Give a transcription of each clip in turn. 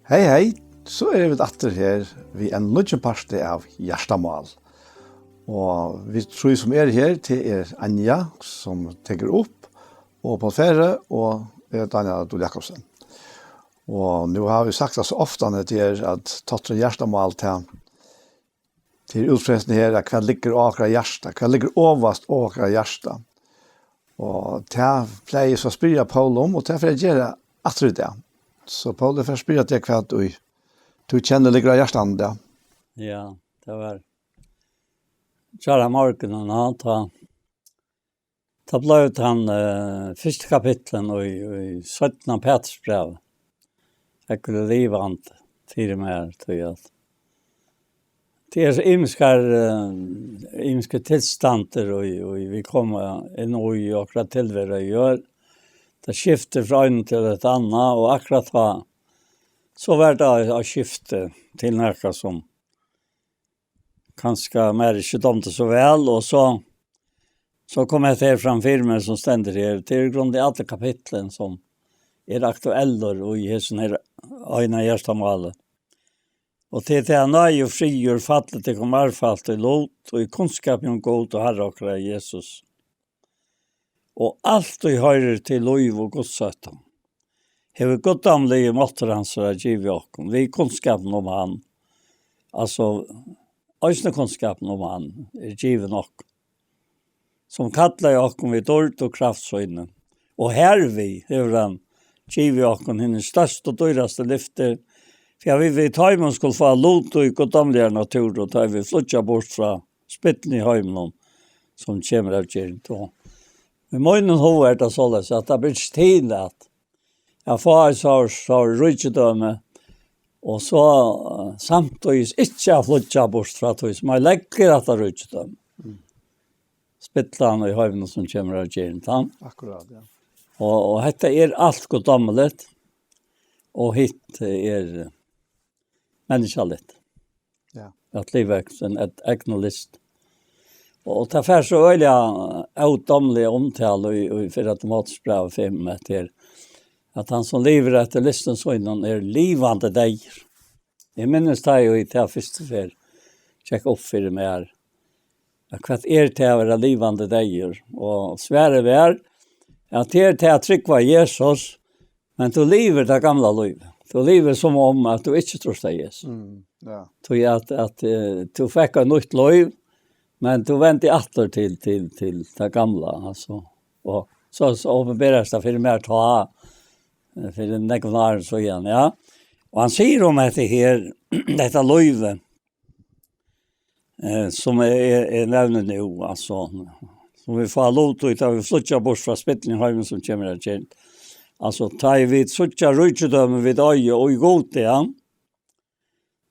Hei, hei, så vi atter her vi en lunsjeparte av Hjertamal. Og vi tror som her til Anja, som tenker opp, og på ferie, og Daniel Dole Jakobsen. Og nå har vi sagt så ofte til at tatt Hjertamal til utfrelsen her, hva ligger akkurat hjertet, hva ligger overast akkurat hjertet. Og det pleier så å spørre Paul om, og det får jeg gjøre atter det. Så Paul, det får spørre til hva du kjenner ligger av hjertet det. Ja, det var kjære morgenen, ta ble ut han første kapitlen i 17. Peters brev. Jeg kunne livant til meg, tror jeg. Det imiske tilstander, og vi kommer inn i akkurat tilværet gjør. Det skifter fra en til et annet, og akkurat så var det å skifte til noe som kanskje mer ikke domte så vel, og så kom jeg til framfor meg som stender her, til grunn av alle kapitlen som aktuelle og i hessen her øyne hjertemalet. Og til det han er jo fri og fattelig til kom erfalt og lot, og i kunnskap om god og herre akkurat Jesus. Og alt vi hører til lov og godsøtten. Hever goddamlige måter hans å give oss. Vi kunnskapen om han. Altså, øyne kunnskapen om han givet nok. Som kattler oss vi dårlig og kraftsøyne. Og her hever han givet oss henne største og dyreste lyfter. For vi tar man skulle få lot og goddamlige natur, og tar vi flyttet bort fra spitten i heimen som kommer av kjeren. Men månen hoved det således, at det blir til at jeg får så rydgjødømme, og så samtidig ikke flyttet bort fra tog, som jeg legger at det rydgjødømme. Spittlene i heimen som kommer av kjeren. Akkurat, ja. Og dette alt goddamlig, og hit menneskeligt. Ja. At livet et egnolist. Og det er så øyelig utdomlig omtale i 4. Timotheus brev 5 til at han som lever etter listen så innan livande deg. Jeg minnes det jo i det første fer. Sjekk opp for meg her. Hva til å være livande deg? Og svære vi at det til å trykke Jesus, men du lever det gamle livet. Du lever som om at du ikke tror det Jesus. Ja. Så at du fikk en nytt liv, men du venter atter til det gamle. Altså. Og så åpenberes det for mer for den nekvnaren så igjen. Ja. Og han sier om dette her, dette livet, som nevner nå, altså, som vi får lov til å flytte bort fra spitten i heimen som kommer av kjent. Altså, tar vi suttja rydgjødømme vid øye og i god til han,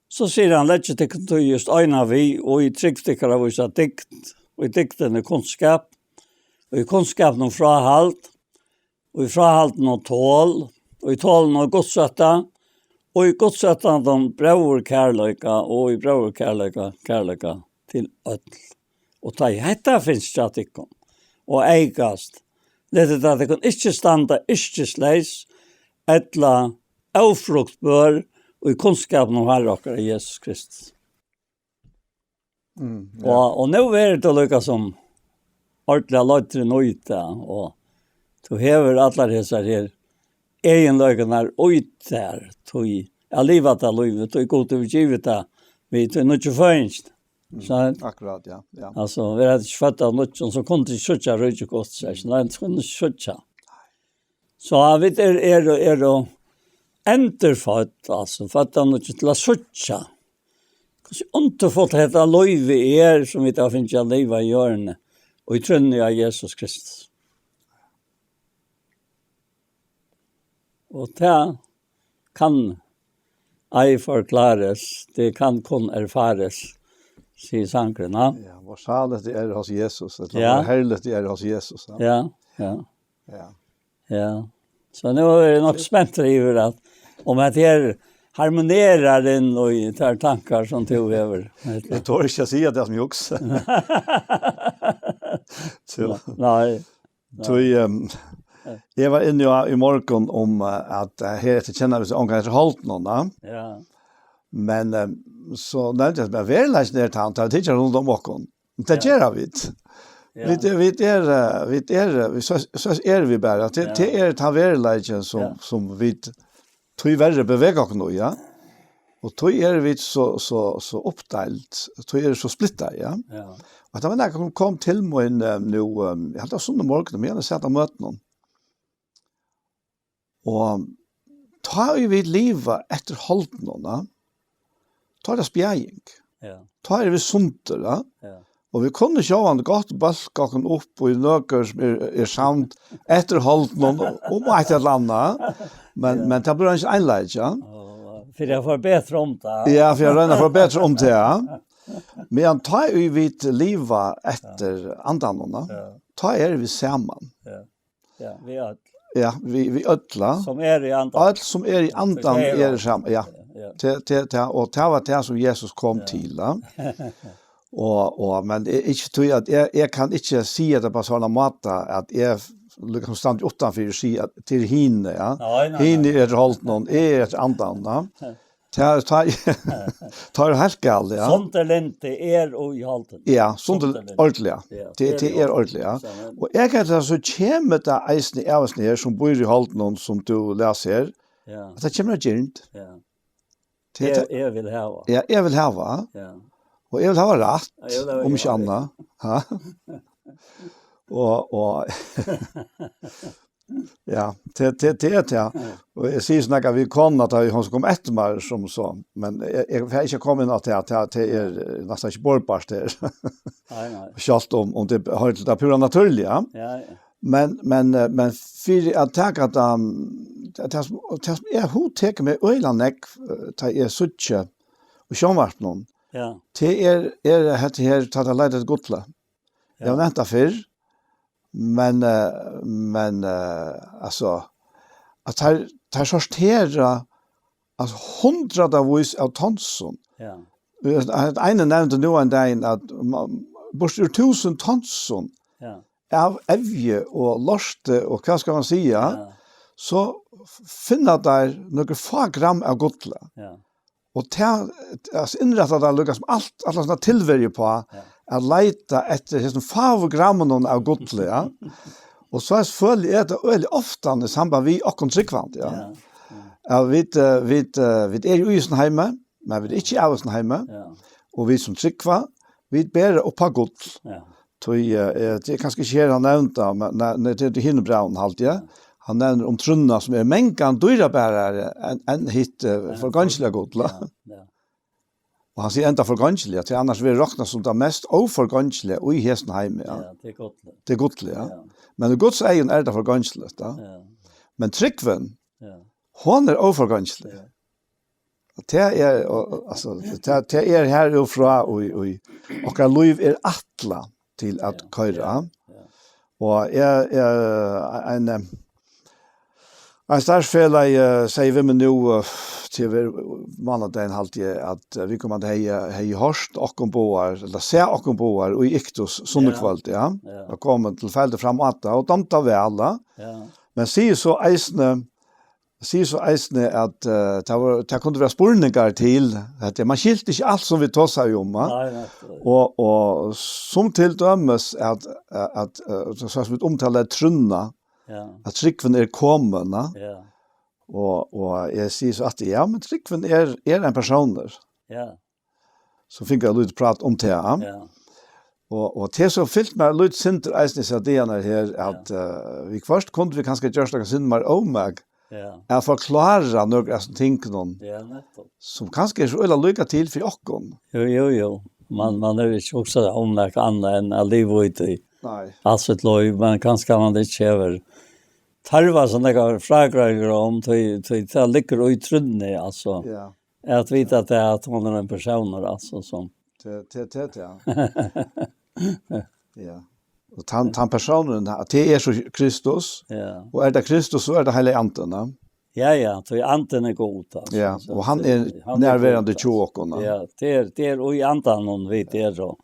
så sier han lett til just øyne vi, og i tryggstikker av oss dikt, og i diktene kunnskap, og i kunnskap noen frahalt, og i frahalt noen tål, og i tål noen godsøtta, og i godsøtta noen brøver kærløyka, og i brøver kærløyka til ødel. Og ta i hetta finnes statikken, og eigast, det at det kan ikke standa, ikke sleis, etla avfruktbør, og i kunnskapen om Herre akkurat Jesus Kristus. Ja. Og nå det lykka som ordentlig løytre nøyta, og du hever alle disse her egenløykene ut der, jeg livet av livet, du god til å givet det, vi tog nødt først. Akkurat, ja. Ja. Altså, vi hadde ikke født av nødt, så kunne de skjøtja røyde godt, så nei, de kunne skjøtja. Så vi enterfødt, altså, født av nødt til å skjøtja. Hvordan underfødt dette løyve som vi da finner ikke livet i hjørnet, og i trønne av Jesus Kristus. Og det kan ei forklares, det kan kun erfares, sier sangren, ja. Ja, hvor salet det hos Jesus, det Ja. herligt det hos Jesus. Ja. Så nu det nok spent over at om at det harmonerer inn og tar tankar som du hever. Jeg tør ikke å si at det som juks. Nei. Jag var inne i morgon om att här efter känner vi så omgång till hållt någon. Ja. Men så när det är verkligen där tant att det runt om och det gör vi. Vi så är vi bara det är ta verkligen som vi tror värre beväger oss nu, ja. Och då är vi så uppdelat, då är det så splittrat, ja. Ja. Och det var när jag kom till mig nu, jag hade sånne morgon, men jag hade sett att möta någon. Och tar vi livet efter hållt någon, tar det spjäring. Ja. Tar vi sunter, ja. Ja. Og vi kunne sjå han godt balskaken opp og i nøkker som samt etter holdt noen om et eller annet. Men det blir ikke einleid, ja. For jeg får bedre om det. Ja, for jeg rønner for bedre om det, ja. Men han tar jo vidt livet etter andanene. Ta vi sammen. Ja, vi er Ja, vi ødla. som er i andan. Alt som i andan sammen, ja. Og det var det som Jesus kom til, ja. Men ikke tror at jeg kan ikke si det på sånne måte at jeg liksom stand utenfor å si at til henne, ja. Henne holdt noen, et andan, ja. Tar helt galt, ja. Sånt lente og i halten. Ja, sånt ordentlig, ja. Det ordentlig, ja. Og jeg kan så kommer det eisen i avsen her som bor i halten som du leser, at det kommer gjerne. Ja. Jeg vil hava. Ja, jeg vil hava. Ja. Og jeg vil ha rett, om ikke annet. Ja. Og ja, det, ja. Og jeg sier sånn at vi kan at hun skal komme etter meg som så, men jeg har ikke kommet inn til at det nesten ikke bårdbart her. Nei. Selv om det har det pura naturlig, ja. Ja. Men for at jeg det som jeg hovedteker med øyne til jeg suttje og sjånvart noen, ja. Det hette her tatt av leidet godle. Jeg har nevnt det før, men altså, at det sorterer altså 100-vis av tonsen. Ja. En nevnte nå en dag at bort 1000 tonsen av evje og lorste og hva skal man si, så finner der noen få gram av godle. Ja. Og altså innrettet det lukket som alt sånne tilverger på at leite etter sånn favogrammen av godle, ja. Og så selvfølgelig det veldig ofte i samband vi og tryggvand, ja. Ja, vi jo i sånn hjemme, men vi ikke av sånn hjemme, og vi som tryggvand, vi ber opp av godle. Ja. Det kanskje ikke her han nevnte, men det er hinnebraun halt, ja. Han nevner trunna som mengan dyrabærare enn hit forgansliga godla. Ja. Og han sier enda forgansliga, til annars vil råkna som det mest oforgansliga i Hesenheim. Ja, det er godle. Det er godle, ja. Men i Guds egen det forgansliga. Ja. Men Tryggven, hon oforganslig. Ja. Det her fra, og liv atla til at køyra. Ja. Og en startfälla säger vi men nu till månaden halvtid att vi kommer att heja hörst och boar eller se och boar och iktos sonnekvalt, ja. Jag kommer till fältet fram och domta vi alla. Ja. Men säger så eisne att det kunde vara spurningar till att man skilt inte allt som vi tar sig om. Och som till dömes att så som vi omtalar trunna. Ja. At Tryggven kommen, ja. Og jeg sier så at men Tryggven en person der. Ja. Så fikk jeg litt prat om det, ja. Og det så fyllt meg litt sinter eisen i sadene her, at vi først kunne vi kanskje gjøre noe sinter mer om meg, at forklare noen av ting som kanskje så øyla lykke til for okken. Jo. Man ikke også om noe annet enn livet i. Nej. Alltså ett lov, men kanske man det kräver tarva såna där frågor om till ligger i trunne alltså. Ja. Att veta att det är att hon är en person alltså som. Ja. Ja. Och han personen att det är så Kristus. Ja. Och det Kristus så det hela anden, va? Ja, så anden är god alltså. Ja, och han är närvarande tjockorna. Ja, det är och i anden hon vet det så.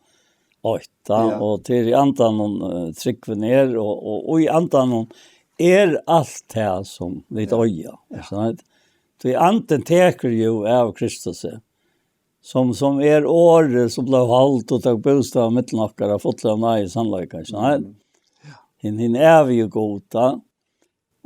Och till i andan Tryggven och i andan allt det som vi döja. Så anten teker ju av Kristus som året som blev hållt och tog bostad mitt nackar och fått av nej sannlika. Hin är ju goda.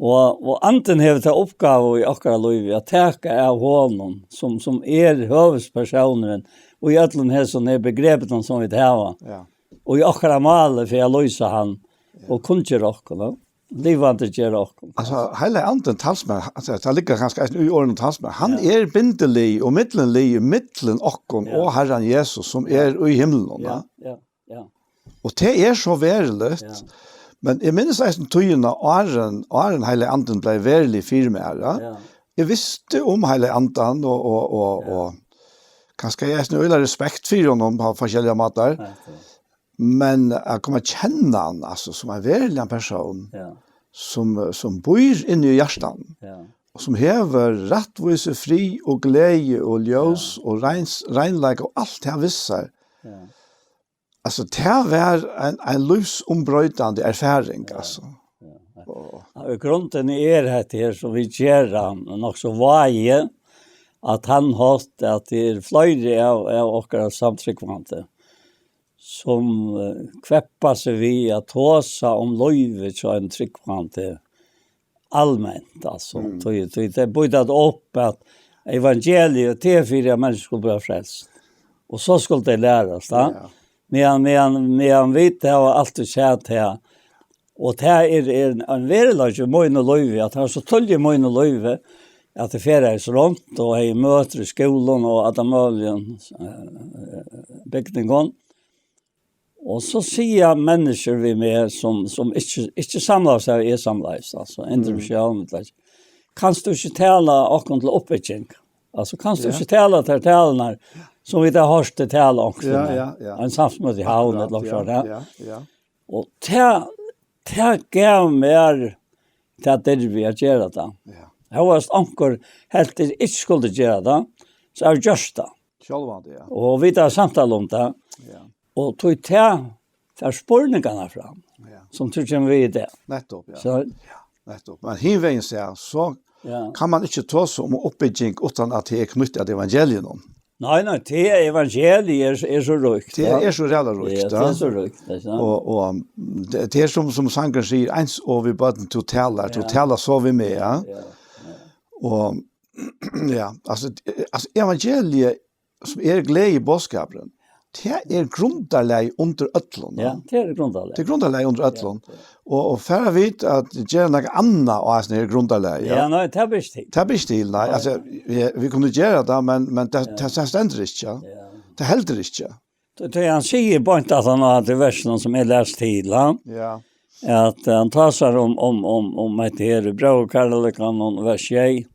Och anten har det uppgave i akkurat liv att täcka av honom som huvudpersonen och i allan här som begreppet som vi har. Ja. Och i akkurat målet för jag lösa han och kunde rocka. Det var inte ge rocka. Alltså hela anten talsman, alltså det ligger ganska i orden talsman. Han är bindelig och mittenlig mitten och Herren Jesus som är i himlen. Ja. Och det är så verkligt. Ja. Men jeg minnes eisen tøyene Aren hele anden ble verlig firmere. Ja. Jeg visste om hele anden, og kanskje jeg har øyla respekt for honom på forskjellige måter. Men jeg kommer kjenne han altså, som en verlig person, som bor inne i hjertan, og som hever rettvise fri og glede og ljøs og regnleik og alt det visser. Ja. Alltså det var en livsombrøydende erfaring, alltså. Ja, grunden är det här som vi gör nog så varje att han har att det är flöjde av åkara samtryckvante som kväppar sig vi att tåsa om löjvet så en tryckvante allmänt, alltså. Det är böjdat upp att evangeliet till fyra människor skulle bli frälst. Och så skulle det läras, då. Men vet det har alltid sett här. Och det är en verklig möjn och löjve. Att han så töljer möjn och löjve. Att det färdas runt och är möter i skolan och att han möjligen byggningen. Och så ser människor vi med som inte samlar sig samlas. Alltså, kan du inte tala och till uppbyggning? Alltså kan du inte tala till talarna som vi där hörst det tala också. Ja. En samsmöte i havn eller så där. Ja. Och det gav mer till att det vi har gjort det. Ja. Jag var ankor helt inte skulle göra det. Så jag just det. Självande, ja. Och vi tar samtal om det. Ja. Och tog det för spårningarna fram. Ja. Som tycker vi det. Nettopp, ja. Så nettopp. Men hinvägen så kan man inte ta så om uppbygging utan att det är knyttat till evangeliet. Nej, det evangeliet är så rukt. Det är så jävla rukt. Ja, det är så rukt. Och det är som sangen säger, ens och vi börjar tala så vi med. Ja. Och ja, alltså evangeliet som är glädje i boskapen, det är grundarläg under ötlån. Ja, det är grundarläg. Det är grundarläg under ötlån. Och för att veta att göra något annat och är grundarläg. Ja, nej, det är stil. Det är stil, nej. Alltså, vi kunde göra det, men det ständer inte. Det häller inte. Det han säger bara inte att han har det versen som är läst till. Ja. Att han tar sig om att det är bra och kärlekan och vers 1.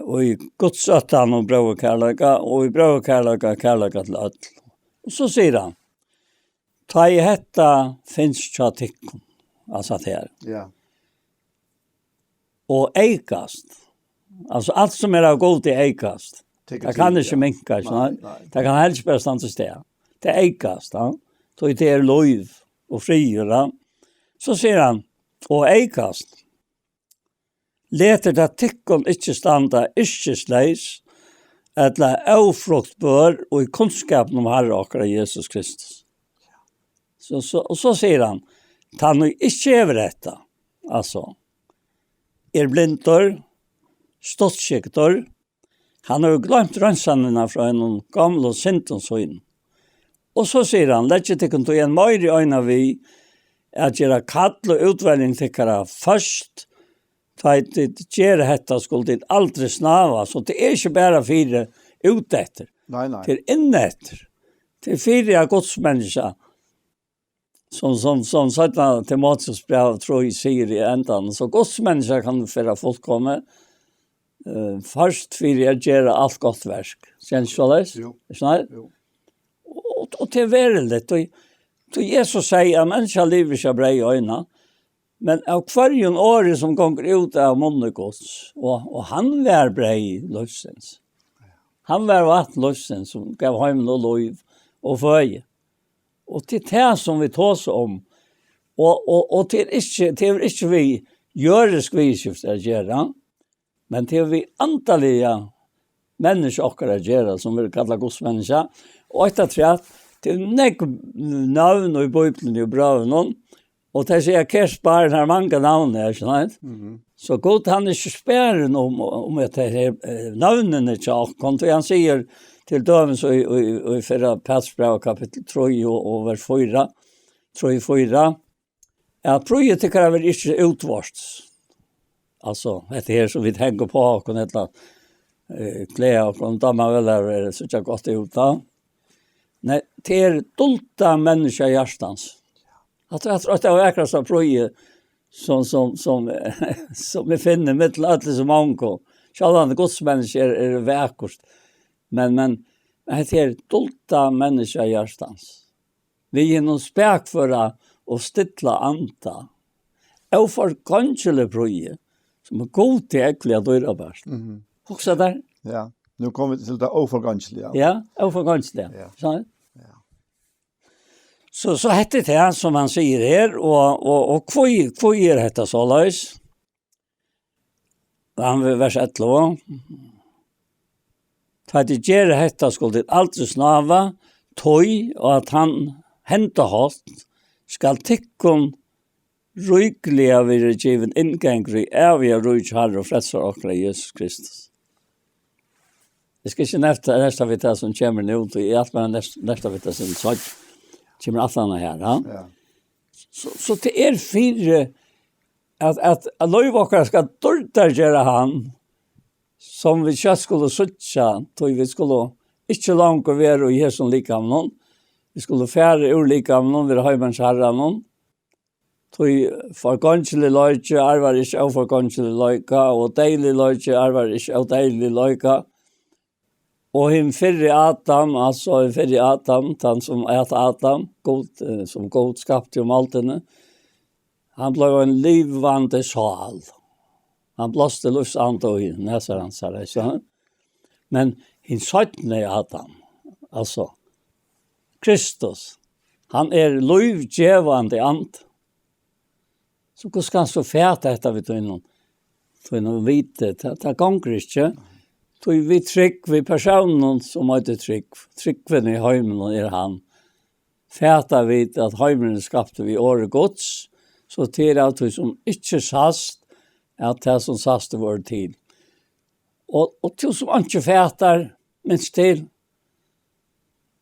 Och i Guds öttan och bra och kärleka och i bra och kärleka till öll. Och så säger han, ta i hetta finns tjatikon, alltså det här. Ja. Och eikast, alltså allt som är av god är eikast. Det kan inte minkas, det kan helst bara stanna till steg. Det är eikast, så det är lov och frigjorda. Så säger han, och eikast, leter det tikkon ikke standa sleis, eller avfruktbør og i kunnskapen om Herre akkurat Jesus Kristus. Og så sier han, han ikke överrätta, alltså, blindor, ståttskiktor, han har glömt rønnsannene fra en gamle syntonsøyn. Og så sier han, lett ikke tikkon til en møyre i øyne vi, at gjøre kall og utvelging tikkara først, det gjør dette skulle det aldri snava, så det er ikke bare fire utetter. Nei. Det er innetter. Det er fire av godsmennesker, som sånn Timotheus brev tror jeg sier i enden. Så godsmennesker kan være fullkomme. Først fire gjør alt godt verk. Kjenner du det? Jo. Jo. Og det er veldig. Jesus sier at mennesker lever ikke brei i øynene. Men av kvarjen året som går ut av monnegods, og han var brei løsens. Han var vatt løsens som gav heimen og lov og føye. Og til det som vi tås om, Og til ikke vi gjøre skviskift å gjøre, men til vi antallige mennesker akkurat gjøre, som vi kallar godsmennesker, og etter tre, til nek navn og i Bibelen og i braven, og til å si at Kersbaren har mange navn her, skjønner. Så god han ikke spæren om at det er navnene til akkurat, og han sier til dømens og i 4. Petersbrev kapittel 3 og vers 4, 3-4, at prøyet til hva er ikke utvårst. Altså, dette her som vi tenker på, og dette klær, og da man vel er så ikke godt ut da. Nei, det er dulta mennesker i hjertens. Jeg tror at det er akkurat så prøyet som vi finner mitt alle som angår. Selv om godsmennesker er vekkort. Men det er dulta mennesker i hjertens. Vi er noen spek for å stille anta. Og for kanskje prøye, som er god til ekkelig at døyre bæst. Også der? Ja, nu kommer vi til det overganslige. Ja, overganslige. Ja. Sånn? Ja. Så heter det som han sier her, og hva er dette så løs? Han vil vers 11. Ta det gjør dette skulle det alltid snava, tøy, og at han hentet hatt, skal tikkun rykelig av være givet inngangri av jeg rykk herre og fredser akkurat Jesus Kristus. Jeg skal ikke neste vidt det som kommer nå, i alt med neste vidt det som kommer alt annet her. Ja? Så det er fire at løyvåkere skal dørtere han som vi ikke skulle suttje, så vi skulle ikke langt være i Jesus likam noen. Vi skulle fære ulike av noen, vi har heimens herre noen. For ganskelig løyke, var ikke av for ganskelig løyke, og deilig løyke, var ikke av deilig løyke. Og hinn fyrre Adam, altså fyrre Adam, han som Adam, som god skapte om altene, han ble en livvande sal. Han blåste luftsande og neser hans her, ikke? Men hinn 17. Adam, altså, Kristus, han er lovgjevande and. Så hvordan skal han så fæta etter vi tog innom vite? Det ganger ikke. Vi trygg, vi personen som måtte tryggven i heimen er han. Fæta vi at heimen skapte vi året gods, så til at vi som ikke sast, at det som sast det var tid. Og til som ikke fætar, minst til,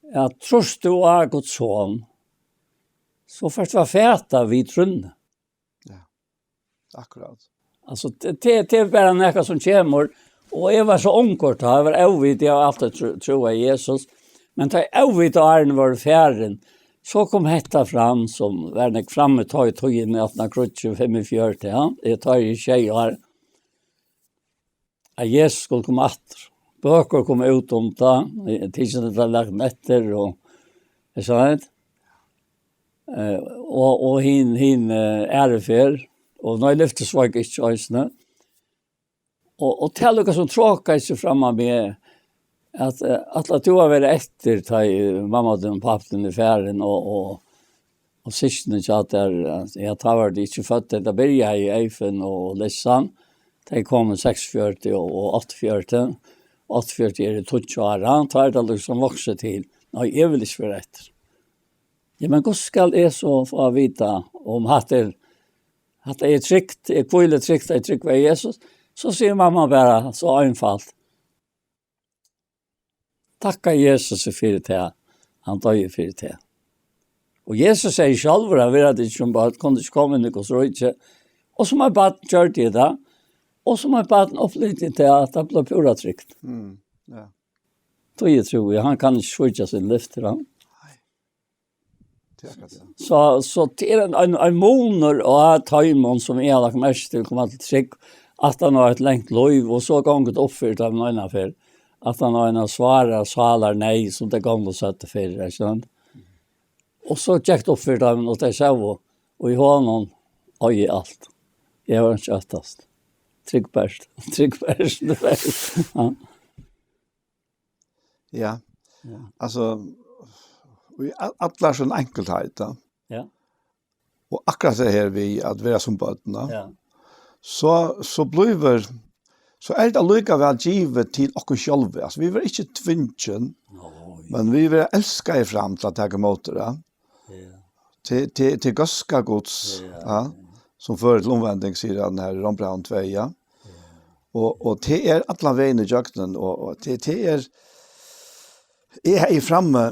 at trost du er Guds son, så først var fæta vi trunne. Ja, akkurat. Altså, det er bare noe som kommer, og jeg var så omkort, jeg var avvitt, jeg har alltid troet i Jesus, men da jeg avvitt og æren var færen, så kom hetta fram, som var nek framme tog inn i 1845, ja, jeg tar i tjej og her, at Jesus skulle komme atter. Bøker kom ut om det, tidsen det lagt netter, og jeg sa det. Og hin ærefer, og når jeg lyftes var jeg ikke øysene. Og til dere som tråkket seg fremme med, at du har vært etter til mamma og pappen i ferien, og siste ikke at jeg tar det ikke født, det begynte jeg i Eifen og Lissan, de kom 46 og 48, 48 er det 20 år, da er det liksom vokset til. Nei, jeg vil ikke være etter. Ja, men hvordan skal jeg så få vite om at det er trygt, jeg kvile trygt, jeg trygt ved Jesus, så sier mamma bare så einfalt. Takka Jesus for det, han døg for det. Og Jesus sier selv, at vi hadde ikke kunne ikke komme inn i hos røyke, og som har bare gjort det da, og som har bare opplevd til at det ble pura trygt. Ja. Så jeg tror, han kan ikke skjøtja sin lift til han. Så det er en måneder og tøymon som jeg har lagt mest til å komme til trygg, at han har et lengt lov, og så ganget oppfyrt av noen affær, at han har en svaret salar nei, som det ganget satte for, ikke sant? Og så tjekket oppfyrt av noen, og det sa og i hånden, og i alt. Jeg var ikke øttast. Tryggberst. Ja. Altså, vi alla sån enkelhet då. Ja. Och akkurat det här vi att vara som bötterna. Ja. Så blir så är det lika väl givet till oss själva. Alltså vi var inte tvingen, men vi var älskade fram till att ta emot det. Ja. Till gaska gods, ja, som för till omvändning säger den här Rombrand 2, ja. Och det är alla vägen i jakten och det är framme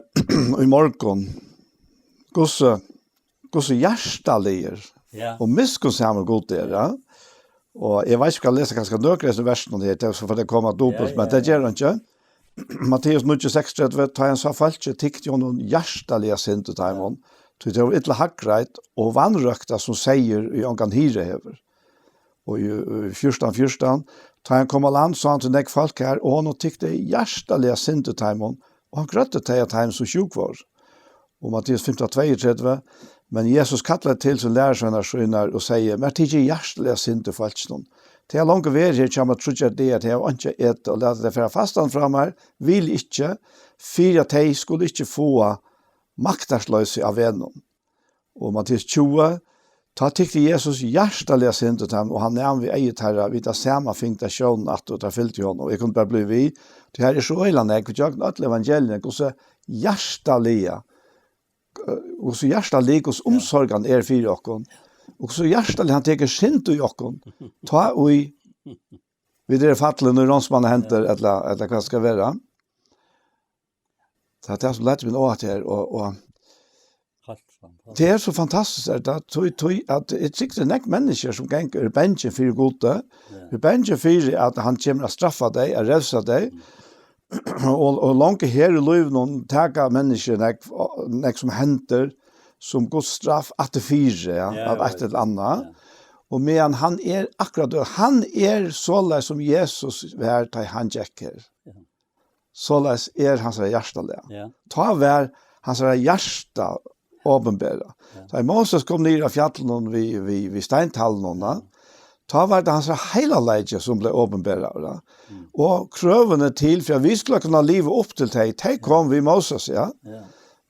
i morgon gosse hjärtalier och miskonsamma god det, ja. Och jag vet inte om jag läser ganska nökres i versen om det, så får det komma dubbelt, men det gör det inte. Matteus 9:36, tar han så falske tikte jo noen hjertelige sinte taimon, til det var ytla hakreit og vannrøkta som sier i angan hyre hever. Og i 14:14, tar han kom av land, så han til nek folk her, og han tikte hjertelige sinte taimon, og han grøtte til at han som sjuk var. Og Matteus 15:32, men Jesus kallar til som lærersvenner skjønner og sier, men tikte hjertelige sinte falskene. Det er langt ved her, kommer trutja det at jeg har ikke et og lade det fra fastan fram her, vil ikke, for at jeg skulle ikke få maktarsløse av vennom. Og Matteus 20, ta tykte Jesus hjertelig sintet ham, og han nevn vi eget herre, vi tar samme finta sjån at og tar fyllt i hånd, og jeg kunne bare bli vi. Det her er så øyland, jeg kunne gjøre alle evangeliene, og så hjertelig, hos omsorgen er for dere, og så hjertelig han teker sint i okken, ta ui, vid det fattelig når rånsmannen henter, eller hva skal være. Så det er så lett min åt her, og det er så fantastisk, at det sikkert nek mennesker som ganger bensje for gode, bensje for at han kommer å straffe deg, å revse deg, og langt her i liv noen tager mennesker nek som henter, som Guds straff at det fire, at et eller annet. Og men han er akkurat det. Han er såleis som Jesus var til han jekker. Såleis er hans hjertelige. Ta vær hans hjerte åpenbæra. Da Moses kom ned av fjallen vi steintallen, ta vær det hans hele leidje som ble åpenbæra. Og krøvene til, for vi skulle kunne livet opp til deg, de kom vi Moses, ja.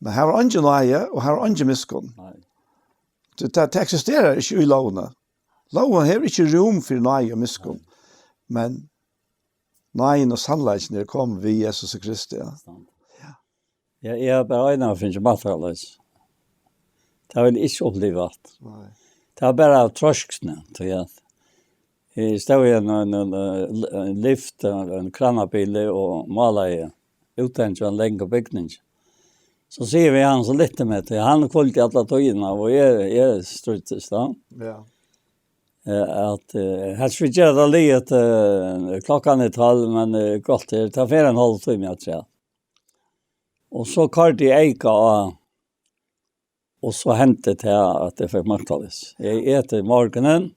Men her var ikke nøye, og her var ikke miskunn. Det eksisterer ikke i lovene. Loven har ikke rom for nøye og miskunn. Men nøyen og sannleggen kom vi Jesus Kristi. Ja, jeg er bare øyne og finner materialet. Det har vel ikke opplevd. Det er bare av trøskene, tror jeg. Jeg stod i en lift, en kranabil og malet uten en lenge bygning. Så ser vi han så lite med det. Han kvalitet alla tøyna og jeg struttes da. Ja. At her skulle gjøre det litt klokkan 12, men godt det tar 4,5 timer, jeg tror. Og så kalt jeg eika, og så hentet jeg at jeg fikk maktalis. Jeg etter morgenen,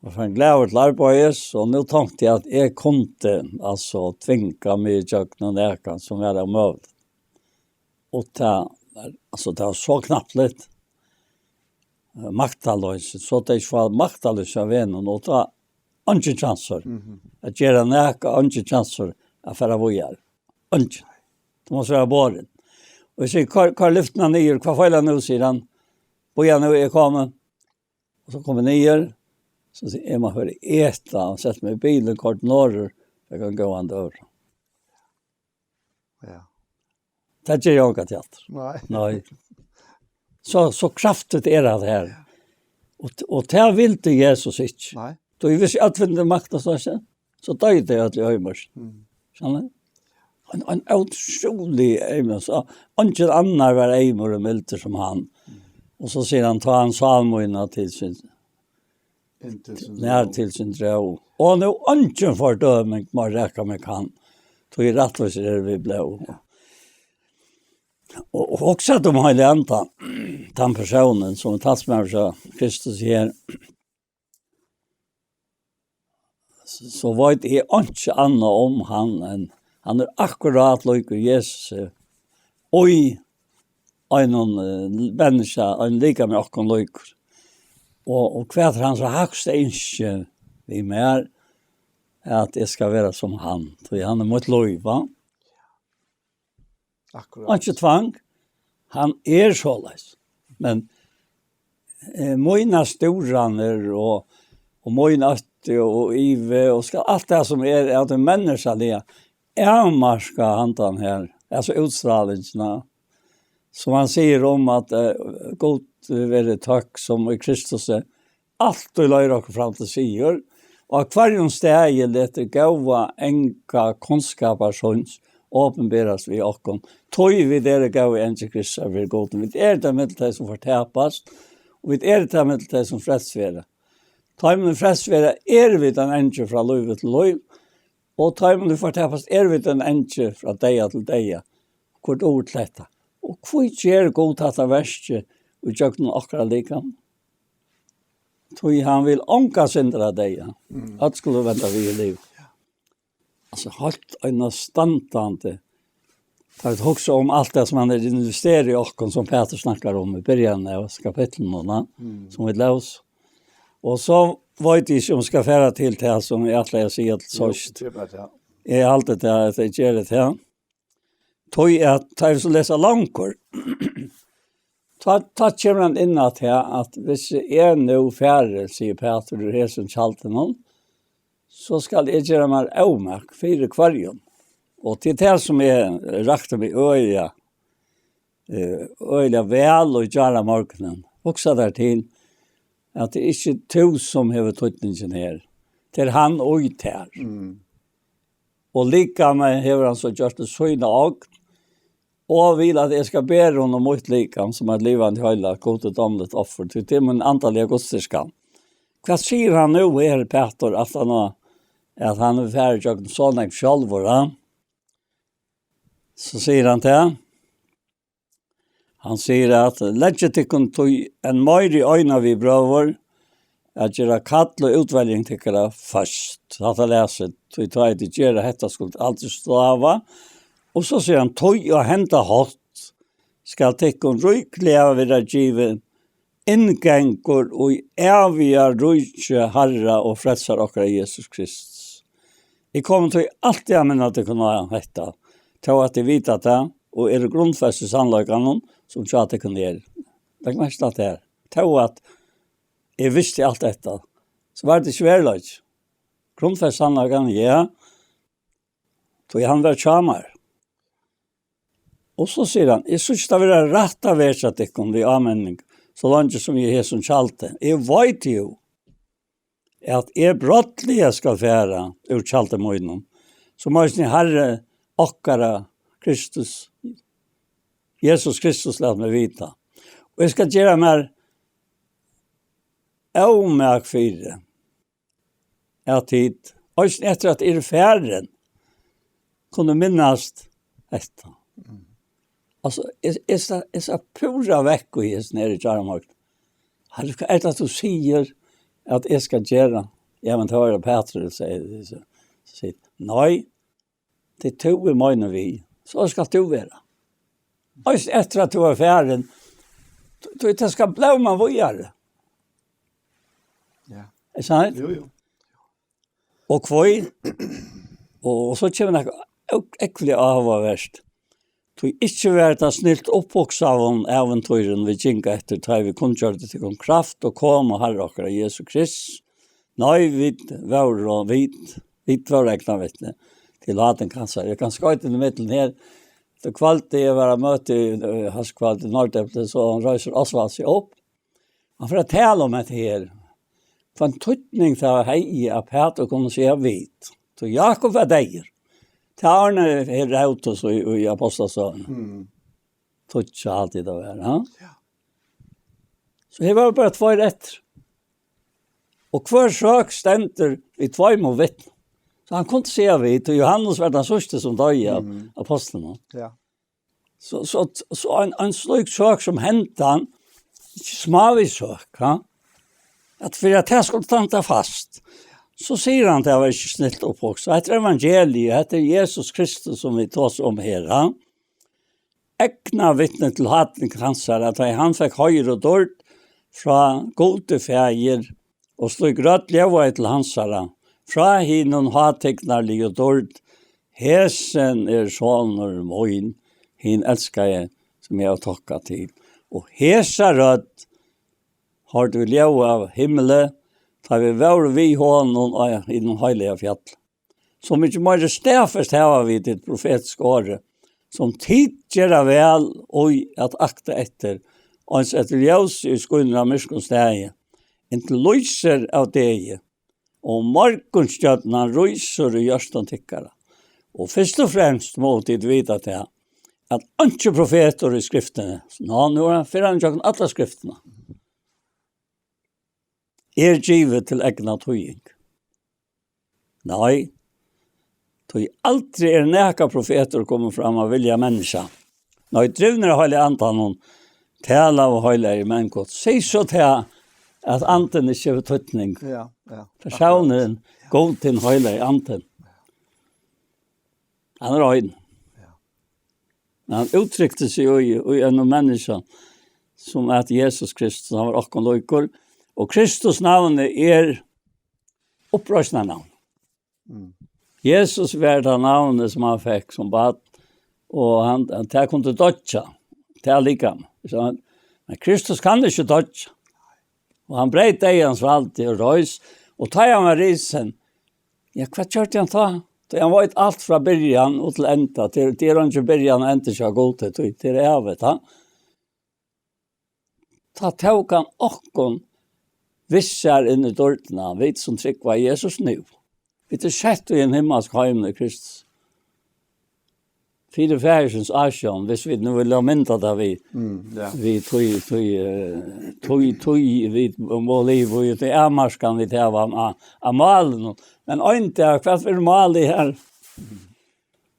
og fikk glede til arbeidet, og nå tenkte jeg at jeg kunne altså tvinge meg i kjøkken og eka som var omøvd. Og det var så knappt litt maktaløs, så det ikke var maktaløs av vennen, og det var ikke chanser. At gjøre næka, ikke chanser at fære vojar. Ikke. Det måtte være båren. Og jeg sier, hva lyften han nyer? Hva feiler nå, sier han. Boja nå er kommet. Og så kommer nyer. Så sier jeg må høre eta, og sette meg i bilen kort norr, jeg kan gå an dør. Ja. Det er ikke yoga teater. Nej. Så kraftigt er det her. Og det vil det Jesus ikke. Nej. Då hvis jeg utvinner makta så døde jeg til høymers. Skjønner? En utrolig eimer. Så ikke annar var eimer og milder som han. Og så sier han, ta han salmoina til sin nær til sin drøv. Og nå ikke fordøming må rækka med han. Tog i rettvis vi ble. Och också att de har lämnat den personen som tas med så Kristus här. Så vad det är inte annat om han är akkurat lik Jesus. Oj, en människa, en lika med och lik. Och kvar han så högst inte vi mer att det ska vara som han. För han är mot lov, va? Akkurat. Ikke tvang. Han såleis. Men Mina storaner och mina och Ive och ska allt det som är att en människa det är marska handan här. Alltså utstrålningarna. Som han säger om att god vare tack som i Kristus är allt och löjra och fram till sier. Och kvarjon steg det gåva enka kunskapar som åpenberas vi okkom. Tøy vi dere gåva enka Kristus vi god. Vi det med det som fortäpas och vi det med det som fredsvere. Tøymen fredsvere vi den enka fra løyve til løyv. Og tøymen fortäpas vi den enka fra deia til deia. Kort ord letta. Og hvor gjør god at det verste og gjør noen akkurat likam? Tøy han vil ånka syndra deia. At skulle vente vi i liv. Altså, halt en standande. Det er også om alt det som han investerer i okken, som Peter snakker om i början av kapitlen, som vi løs. Og så vet jeg ikke om skal fære til det som jeg alltid sier til sørst. Jeg har alltid det at jeg gjør det til. Tøy at jeg så leser langkår. Ta kommer han inn at hvis jeg nå færre, sier Peter, og er som kjalte noen, så skal jeg gjøre meg avmerk 4 kvarjon. Og til det som jeg rakte meg øya vel og gjøre morgenen, også der til at det ikke er to som har tøytningen her. Det han og her. Og lika med har han så gjort det søyne og vil at jeg skal bære honom mot likam som et livande høyla, godt og domlet offer til min antallige godsterskan. Hva sier han nå her, Peter, at han er ferdig til sånn jeg selv var? Så sier han til han sier at legget tikkun tog en møyre i øyne vi brøver, at gjøre kall og utvelging tikkere først. At jeg leser, tog tar jeg til gjøre hette skulle alltid slava. Og så sier han, tog og hente hatt, skal tikkun ryklig av være givet, inngengur og evige rykje herre og frelser okkara Jesus Kristus. Jeg kommer til alltid å minne at det kunne hette, til at jeg vet at det, og er grunnfest i sannløkene, som sa at det kunne gjøre. Det er mest at det er. Til at jeg visste alt dette, så var det sverløk. Grunnfest i sannløkene, ja. Så han var tjammer. Og så sier han, jeg synes det vil rett av verset ikke ved anmenning, så langt som jeg er som kjalte. Jeg vet jo at jeg brottlige skal fære ur kjalte møgnen, så må jeg herre okkara Kristus, Jesus Kristus lät mig vita. Og jeg skal gjøre meg avmerk for det. At tid, og etter at jeg er færen, kunne minnast etter. Altså, jeg sa pura vekk og jeg nere i Kjaramark. Hva er det at du sier at jeg skal gjøre? Jeg vil høre Peter sier, nei, det tog i møgnet vi, så skal du være. Og etter at du er ferdig, det skal bli man vågjere. Ja. Er det sant? Jo. Og kvøy, og så kommer det ekkelig avhverst. Du ikke vært snilt oppvoksa av eventyren vi kjenga etter, da vi kunne gjøre det til en kraft og kom og herre okkara Jesus Kristus. Nei, vi var rekna vittne til haten kanskje. Jeg kan skøyte i midten her. Det kvalte jeg var møte i Haskvalt i Nordøpte, så han røyser Osvald seg opp. Han får tale om dette her. For en tøytning til å heie av Peter kunne si jeg vidt. Så Jakob er deir. Til Arne er Rautos i Apostelsøen. Tøtja alltid det var. Ja? Så det var bare 2 retter. Og hver sak stender i 2 mot vittne. Så han kunne se vidt, og Johannes var den sørste som døg av apostlene. Ja. Så en slik sak som hendte han, ikke smavis sak, at for at jeg skulle tante fast, så sier han at jeg var ikke snilt oppvokst. Etter evangeliet, etter Jesus Kristus som vi tar oss om her, ekna vittne til hatning hans her, at han fikk høyre og dård fra gode feir, og slik rødt levøy til hans her, fra hinnen hateknarlig og dård, hesen er sånner møyn, hin elsker jeg, som jeg har takket til. Og hesa rødt, har du leo av himmelen, tar vi vår vi honom i den heliga fjall. Så mycket mer stafest har vi ditt profetiska året, som tidgera vel og at akta etter, og etter ljus i skunnen av myrskonstegi, inntil lyser av deg, og morgenstjøtene ryser og gjørstan tikkere. Og først og fremst må de vite til at ikke profeter i skriftene, nå er han fyrer han alle skriftene, givet til egna tøying. Nei, tøy aldri neka profeter kommer fram av vilja menneska. Nei, drivner heilig antan hon, tala av heilig men godt. Sier så til at anten ikke har tøytning. Ja. Personen går til heilig anten. Han øyn. Men han uttrykte seg i en menneske som at Jesus Kristus, han var akkurat løyker, og Kristus navnet opprøsende navn. Jesus var det navnet som han fikk som bad, og han kunne dødja, til likam. Men Kristus kan ikke dødja. Og han breit deg hans valg og røys, og ta han med risen. Ja, hva kjørte han ta? Han var alt fra byrjan og til enda, til han ikke byrjan og enda ikke har gått til evet. Ta tog han okkon vissar inn i dørtene, vet som trykk var Jesus nu. Vi er sett i en himmelsk heim i Kristus. 4 færsens asjon, hvis vi nu vil ha mynda det vi tog må liv, og det marskan vi teva av malen. Men øynte, hva er mal i her?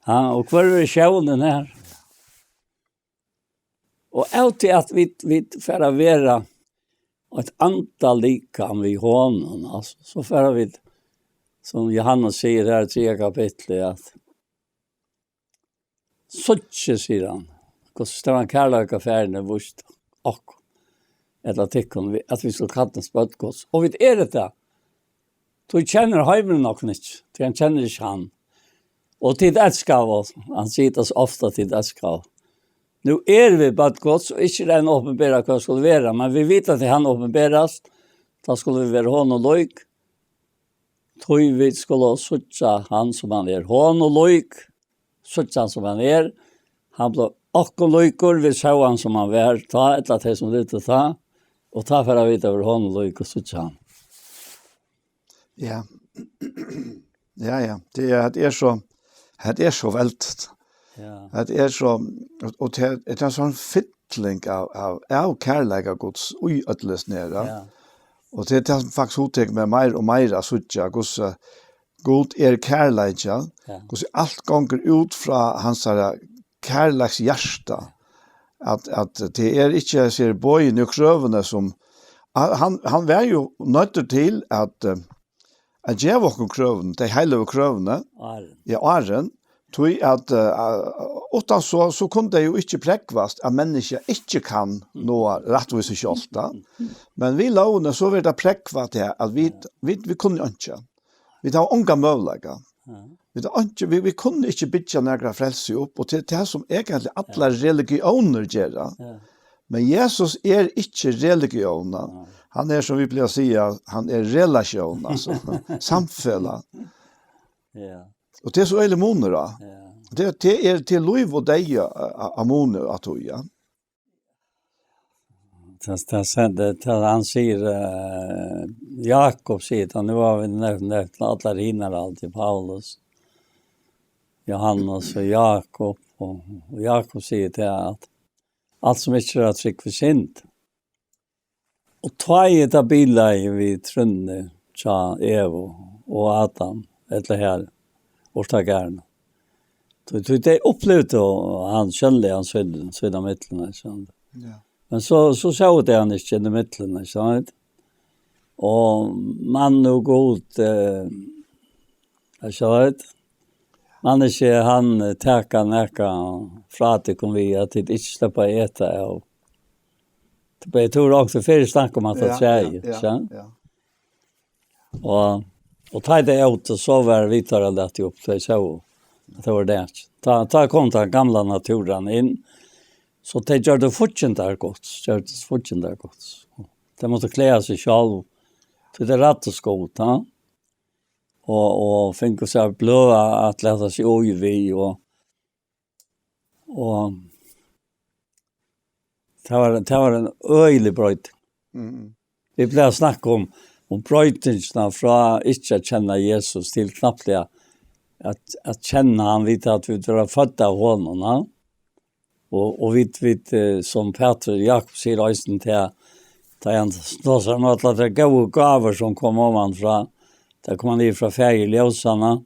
Og hva er sjånen her? Og alltid at vi får være et antal likam vi hånden, altså, så får vi, som Johannes sier her i 3 kapitlet, at sånn sier han, hvordan står han kærløkaffærene vårt, og eller tikkene, at vi skal katte en spøttgods. Og vi det det. Du kjenner heimen nok ikke, for han kjenner ikke han. Og til det skal han sier det så ofte til det skal. Nu vi spøttgods, og ikke det en åpenbæra hva skulle være, men vi vet at han åpenbæres, da skulle vi være hånd og løyk. Tog vi skulle søtte han som han hånd og løyk, søtte han som han han ble akkurat løyker, vi så han som han ta et eller annet som det ta, og ta for å vite over hånd og løyk og søtte han. Ja. Det er så veldt. Ja. Det er så, og det er sånn fytling av kærlega gods ui øtles nere. Ja. Og det er faktisk uttek med mer og mer av suttja, hvordan god kærleika, hvordan alt gonger ut fra hans kærleiks hjärsta, at det ikke ser bøyen i krøvene som, han var jo nødt til at gjøre oss krøvene, de hele krøvene, i åren, tog at utan så kunne det jo ikke prekvast at mennesker ikke kan nå rettvise kjolta, men vi lovene så vil det prekva til at vi kunne ikke. Vi tar unga møvlega. Vi kunne ikke bytja nægra frelse opp, og til det som egentlig alle religioner gjør. Men Jesus ikke religioner. Han som vi pleier å si, han relasjon, altså, samfellet. Og det så øyelig moner da. Det til lov og deg av moner at hun, ja. Han sier, Jakob sier, nu har vi nevnt alle hinner alltid, Paulus, Johannes og Jakob, og Jakob sier til at alt som ikke er trykk for synd. Og tveget av biler vi trunne, tja, Evo og Adam, etter her, årstagerne. Det opplevde han skjønlig, han sødde midtlene, ja. Men så det han ikke i midtlene, sant? Og man og god, man ikke han teka nekka fra at det kom vi, at det ikke slipper å ete, og jeg tror også fyrir snakk om at det skjer, sant? Og ta det ut, og så var vi tar det opp, så jeg så at det var det. Ta kom den gamla naturen inn, så det gjør det fortjent der godt. De måtte klä sig själv till det rätta skot, ja. Och fick oss att blöa att läsa sig oj vi och det var en öjlig bröjt. Vi blev snacka om bröjtingsna från inte att känna Jesus till knappt att känna han vid att vi var födda av honom. Ja? Och vi som Peter Jakob säger östen till han snåsar något att det goda gaver som kom om han från där kom han ifrån färgeljösarna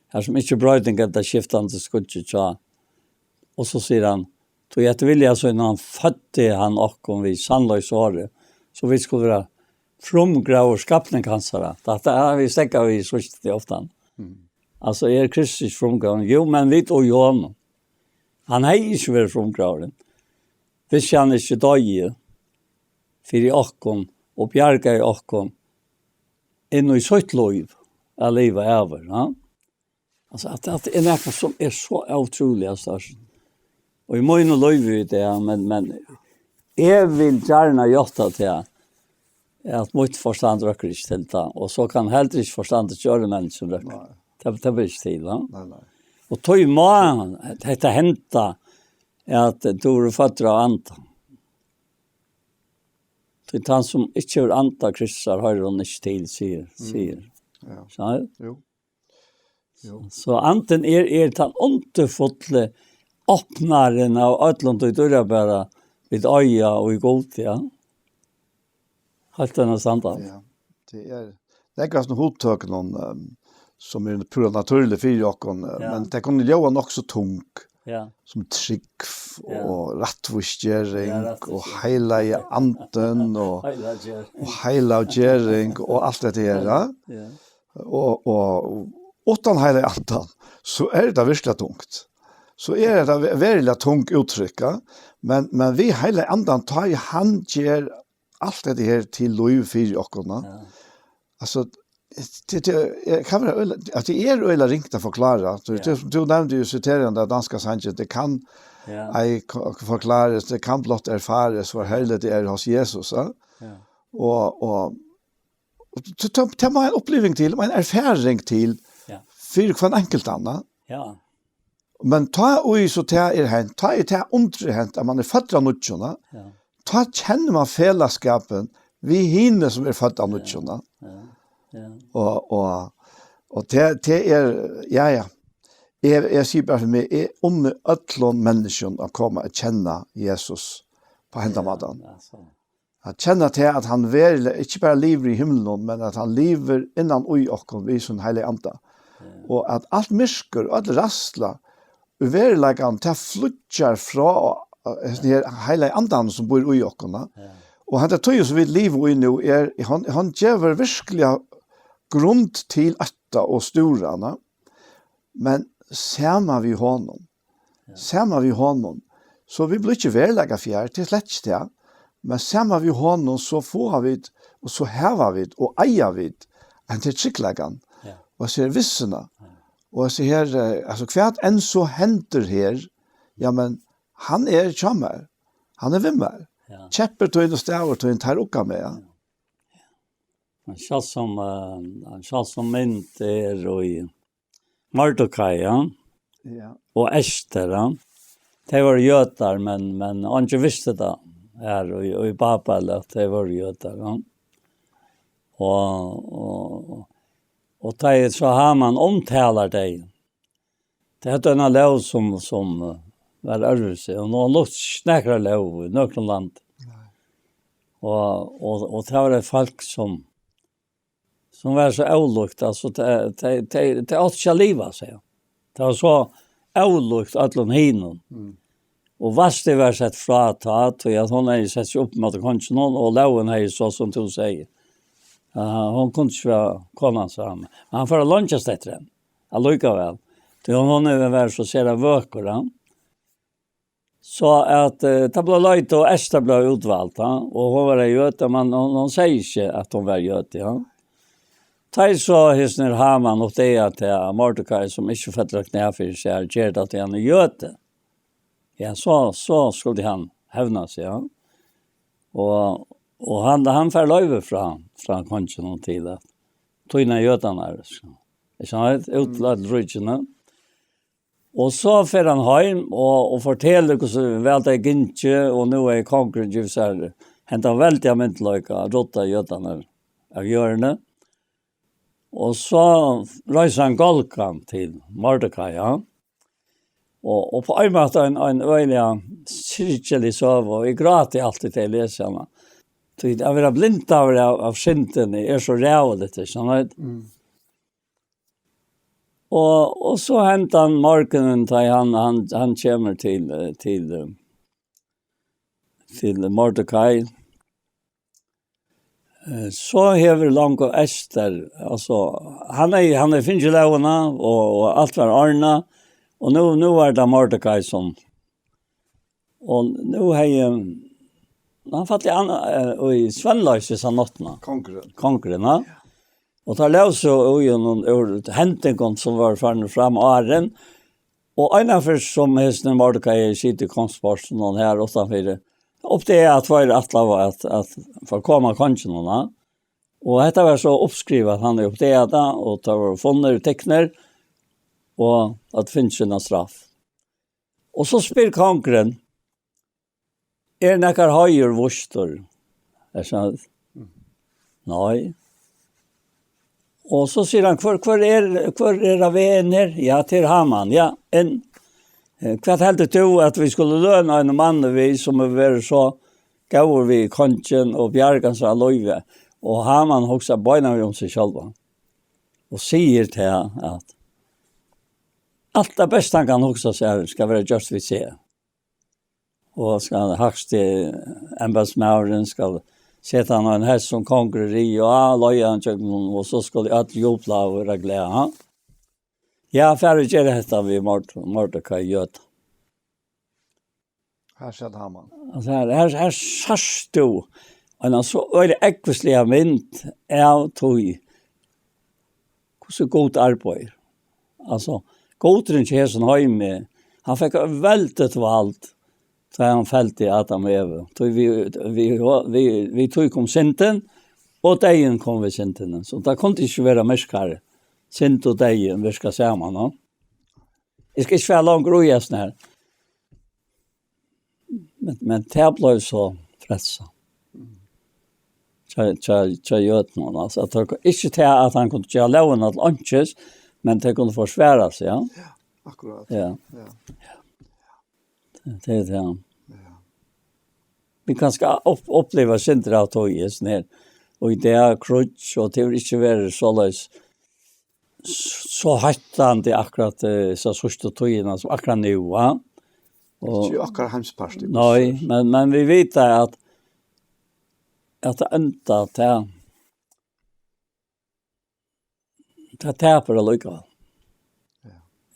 här som inte bröjtingar där skiftande skudget så. Och så säger han då jag vill jag så när han födde han och om vi sannlös året så vi skulle vara fromgrau skapningskansara. Det har vi stäcka vi så det ofta. Alltså Kristus fromgrau. Jo, men vi och Johan. Han har inte varit fromgrau. Vi känner inte döje för i åkken och bjärga i åkken in i sitt liv att leva över. Ja? Alltså att det är något som är så otroligt störst. Och i mån och liv det, men jag vill gärna göra till att mitt förstand räcker inte till det. Och så kan heller inte förstandet göra människan räcker. Det blir inte till. Ja? Nej. Och tog man det hända att du är fötter av anta. Det han som inte har anta kristar har hon inte till, säger. Ja. Så? Jo. Så anten är den underfotle öppnaren av ödlund och dörra bara vid öja och i god, ja. Helt denna sanda. Ja, det är ganska hottök någon som är pura naturlig för och men det kan ju vara också tung. Ja. Som trygg och rättvisgering och hela i anten och hela gering och allt det där. Ja. Och utan hela i anten så är det verkligen tungt. Så är det väldigt tungt uttrycka, men vi hela andan tar i hand ger allt det här till liv för oss. Ja. Alltså det kan vara att det är öle ringt att förklara. Du nämnde ju citeringen där danska sanningen det kan jag förklaras det kan blott erfares för hela det är hos Jesus. Ja. Och ta mig en upplevelse till, en erfaring till för en enkelt annan. Ja. Men ta och så ta hänt, ta det under hänt att man är född av nutjorna. Ja. Ta känner man fällskapen vi hinner som är född av nutjorna. Och det är ja. Jag säger bara för mig är under ödlon människan att komma att känna Jesus på händamåten. Att känna till att han väl inte bara lever i himlen men att han lever innan oj och vi som helig anda. Och att allt mörker och allt rastla överläggan till flyttar från helig andan som bor i oss. Och han tar ju så vid liv och nu är han ger verkliga grund till atta och storarna. Men samma vi honom. Samma vi honom. Så vi blir inte verkliga fjär till slätt det. Men samma vi honom så får vi och så hävar vi och ejer vi en till skickligan. Och så är vissarna. Och så här alltså kvart än så händer här. Ja men han är chammer. Han är vimmer. Käpper till en stäver till en tar uka med. Han känns som mint är och i Mordecai, ja. Och Ester, ja. Det var jötar, men han inte visste det här och i Babel att det var jötar, ja. Och det så har man omtalar dig. Det är en lov som var örvelse, och någon lukt snäckrar lov i någon land. Och det var folk som var så olukt, alltså det åt sig liva sig. Det var så olukt att de hinner. Och vars det var sett fratat, och att hon har sett sig upp mot kanske någon, och loven är så som du säger. Hon kunde inte vara konan sammen. Men han får lunches efter den. Allikevel. Det hon är väl så ser det vöker. Så att det blev löjt och Ester blev utvalt. Och hon var göte, men hon säger inte att hon var göte. Ja. Tai så hisner Haman och det att Mordecai som inte fattar knä för sig ger det att han är göte. Ja, så skulle han hävna sig. Ja. Och han får löve från kongen till att tyna jötarna. Så han har utlagt ryggen. Och så får han hem och fortäller hur väl det inte och nu är konkurrens ju så här. Han tar väldigt myntläka rotta jötarna av hjörne. Och så reser han Golkan till Mordecai, ja. Och på en måte en öjliga kyrkelig sov, och jeg gråter alltid til å lese henne. Så jeg var blind av synden, så rævlig til, sånn. Og så hentet han morgenen til han kommer til Mordecai. Så hever Lango Ester, altså, han finnes i levende, og alt var ordnet, og nå det Mordecai som, og nå har han fattig i Svenløse sa nottene. Konkurren, ja. Og da løs jo noen hentingen som var fram åren, og innenfor som hesten Mordecai sitter i konstborsten, og her 8-4, upp det att var att för komma konstnärerna. Och detta var så uppskrivet han upp det och tar fonder teckner och att finns en straff. Och så spyr konkurren näkar höjer vurstor. Jag sa nej. Och så säger han kvar era vänner? Ja, till Haman. Ja, Vad helt du att vi skulle löna en man vi som var så gav vi konchen och bjärgans löve och Haman också bönar om sig själva. Och säger till att allt det bästa han kan också säga ska vara just vi se. Och ska högst ämbetsmännen ska sätta han en häst som konkurreri och löjan och så skulle att jobba och reglera. Ja, färre gör detta vi Mordecai göt. Här ser Haman. Alltså här sars du. Och så är det äckvisliga vind är tog. Hur så gott arbete. Alltså godren Jesu hem. Han fick väldigt valt. Så han fällt i Adam och Eva. Vi tog kom synden och dagen kom vi synden. Så det kunde inte vara mörkare. Synd och dagen vi ska säga man, no? Jag ska inte vara långt rojas när. Men det blev så frälsa. Tja gjort någon. Alltså att inte till att han kunde göra loven att lunches, men det kunde försvära sig, ja? Ja, akkurat. Ja. Det är det. Ja. Vi kan ska uppleva synder av toges ner. Och det är krutch och det är inte vara så hattan det akkurat så sørste tøyene som akkurat nu, ja. Ikke akkurat hemsparst. Nej, men vi vet att det enda det taper det lykka.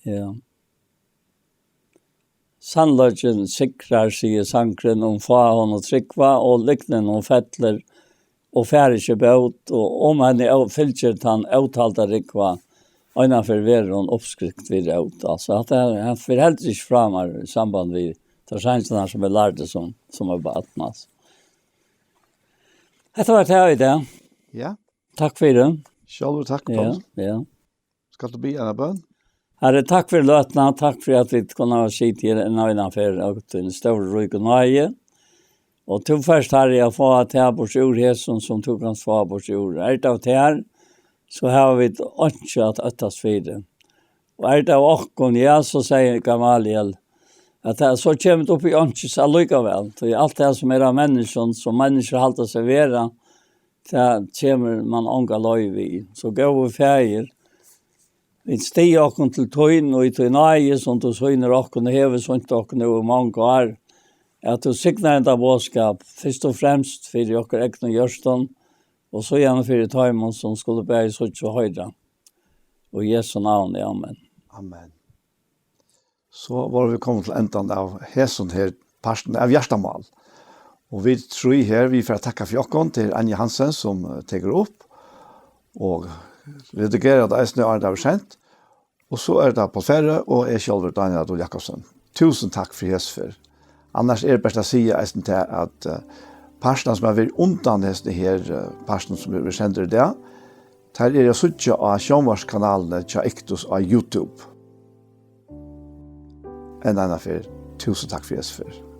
Ja. Sannløgjen sikrar sig i sankren om faen og trykva, og liknen om fettler og færige båt, og om han fylkjer han avtalta rikva, innanför veron uppskrift vid ut. Alltså att han för helt sig framar i samband med tjänsterna som lärde som har vattnas. Det var det här idag. Ja. Tack för det. Själv tack, Paul. Ja. Ska du be en bön? Herre, tack för lötna, tack för att vi kunde se till en innanför och en stor rik och nöje. Och till först har jag fått att här på sjurheten som tog hans far på sjur. Är av det här så har vi inte att öttas för det. Och är det av åkken, ja, så säger Gamaliel att det så kommer upp i önskas allikevel. Det är allt det som är av människan, som människor haltar sig vera, det kommer man ånga löjv i. Så går vi färger. Vi stiger åkken til tøyen, og i tøyen eie, som du søgner åkken, og hever sånt åkken over mange år. At du signer enda bådskap, først og fremst for åkker ekne gjørsten, og så gjerne for tøymon som skulle bære sånt og høyre. Og i Jesu navn, amen. Amen. Så var vi kommet til enden av hæsen her, parten av Gjerstamal. Og vi tror her, vi får takke for åkken til Anja Hansen, som teker opp, og redigerer det eisne og det har kjent. Og så det Paul Ferre og jeg selv, Daniel Adol Jakobsen. Tusen takk for Jesper. Annars det best å si eisne til at parten som vært undan det her parten som vi sender det, der jeg suttet av sjånvarskanalene til Ektos av YouTube. En annen for. Tusen takk for Jesus for.